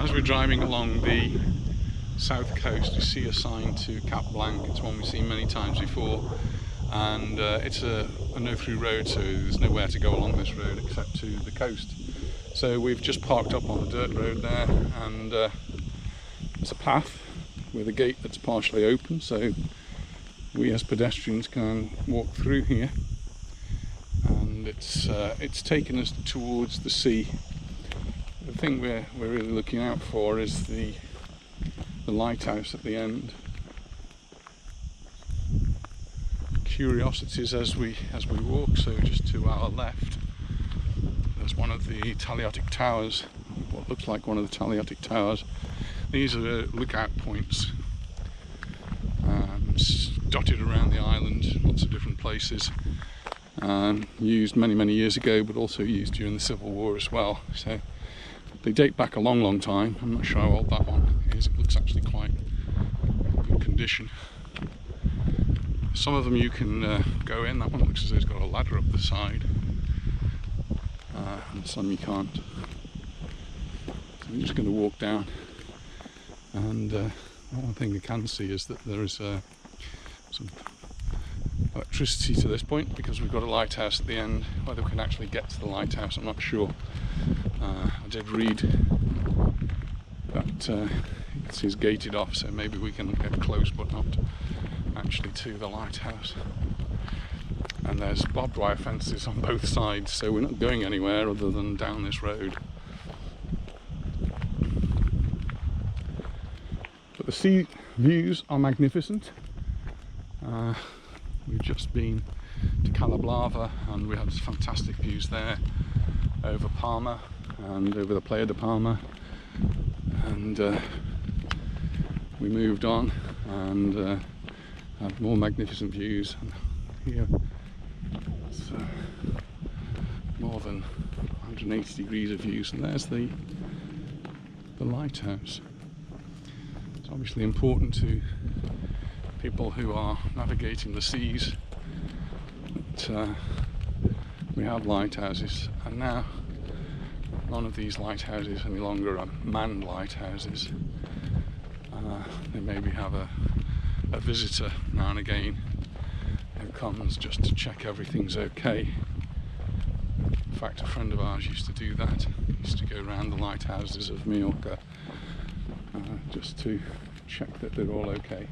As we're driving along the south coast, you see a sign to Cap Blanc. It's one we've seen many times before, and it's a no-through road, so there's nowhere to go along this road except to the coast. So we've just parked up on the dirt road there, and there's a path with a gate that's partially open, so we as pedestrians can walk through here. And it's taken us towards the sea. The thing we're really looking out for is the lighthouse at the end. Curiosities as we walk. So just to our left, there's one of the Taliotic towers. What looks like one of the Taliotic towers. These are lookout points, dotted around the island, lots of different places. Used many years ago, but also used during the Civil War as well. So they date back a long time. I'm not sure how old that one is. It looks actually quite good condition. Some of them you can go in. That one looks as though it's got a ladder up the side, and some you can't. So I'm just going to walk down, and one thing you can see is that there is some electricity to this point, because we've got a lighthouse at the end. Whether we can actually get to the lighthouse, I'm not sure. I did read that it's gated off, so maybe we can get close but not actually to the lighthouse. And there's barbed wire fences on both sides, so we're not going anywhere other than down this road. But the sea views are magnificent. We've just been to Calablava, and we had fantastic views there over Palma and over the Playa de Palma, and we moved on and had more magnificent views. And here it's more than 180 degrees of views, and there's the lighthouse. It's obviously important to people who are navigating the seas that we have lighthouses, and now none of these lighthouses any longer are manned lighthouses. They maybe have a visitor now and again who comes just to check everything's okay. In fact, a friend of ours used to do that. He used to go around the lighthouses of Mallorca just to check that they're all okay.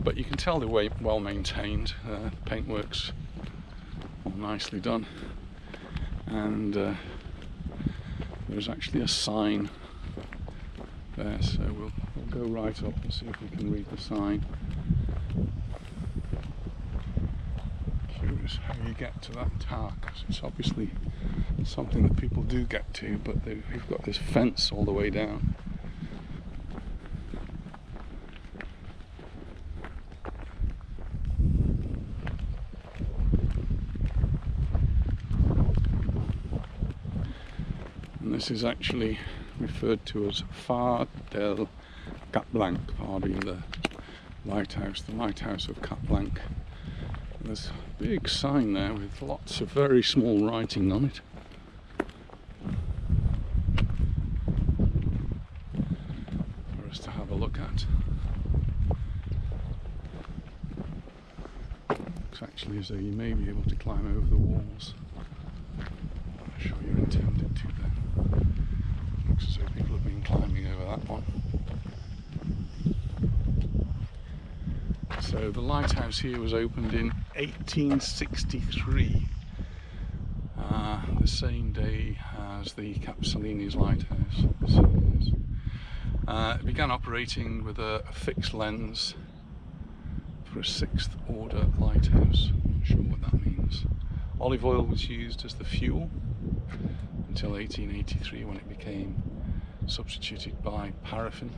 But you can tell they're well maintained. Paintwork's all nicely done, and there's actually a sign there, so we'll go right up and see if we can read the sign. Curious how you get to that tower, because it's obviously something that people do get to, but we've got this fence all the way down. And this is actually referred to as Far del Cap Blanc, Far being the lighthouse of Cap Blanc. And there's a big sign there with lots of very small writing on it. For us to have a look at. Looks actually as though you may be able to climb over the walls. I'm sure you're intended to then. Looks as though people have been climbing over that one. So the lighthouse here was opened in 1863, the same day as the Capsalini's lighthouse. It began operating with a fixed lens for a 6th order lighthouse. I'm not sure what that means. Olive oil was used as the fuel until 1883, when it became substituted by paraffin.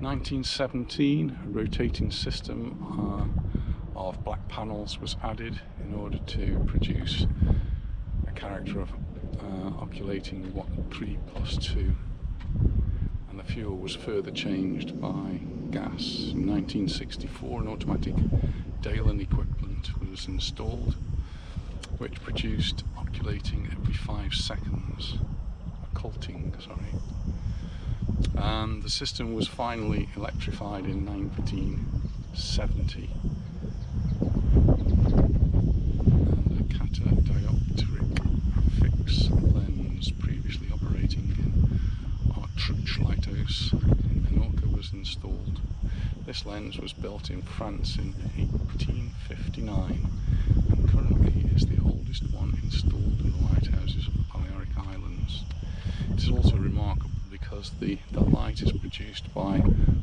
1917, a rotating system of black panels was added in order to produce a character of oculating 3 + 2, and the fuel was further changed by gas. In 1964 an automatic Dalen equivalent was installed, which produced occulting every 5 seconds, and the system was finally electrified in 1970. And a catadioptric fixed lens previously operating in our Blanc Lighthouse in Mallorca was installed. This lens was built in France in 1859 and currently is the oldest one installed in the lighthouses of the Balearic Islands. It is also remarkable because the light is produced by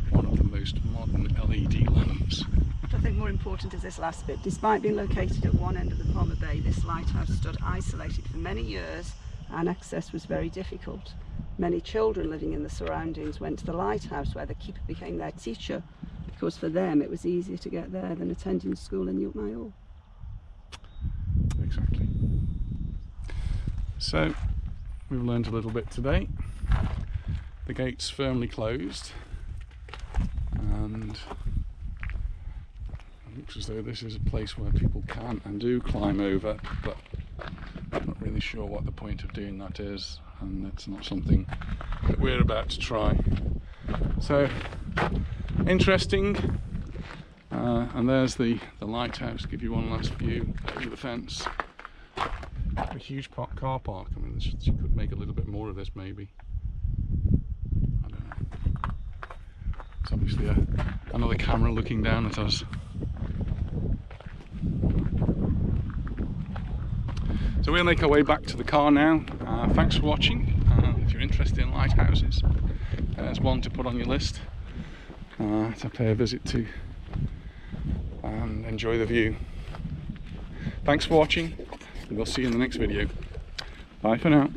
one of the most modern LED lamps. What I think more important is this last bit. Despite being located at one end of the Palmer Bay, this lighthouse stood isolated for many years and access was very difficult. Many children living in the surroundings went to the lighthouse where the keeper became their teacher, because for them it was easier to get there than attending school in Majorca. Exactly. So we've learned a little bit today. The gate's firmly closed and it looks as though this is a place where people can and do climb over, but I'm not really sure what the point of doing that is, and it's not something that we're about to try. So interesting, and there's the lighthouse. Give you one last view over the fence. A huge car park. I mean, you could make a little bit more of this maybe. I don't know. It's obviously another camera looking down at us. So we'll make our way back to the car now. Thanks for watching. If you're interested in lighthouses, there's one to put on your list to pay a visit to and enjoy the view. Thanks for watching, and we'll see you in the next video. Bye for now.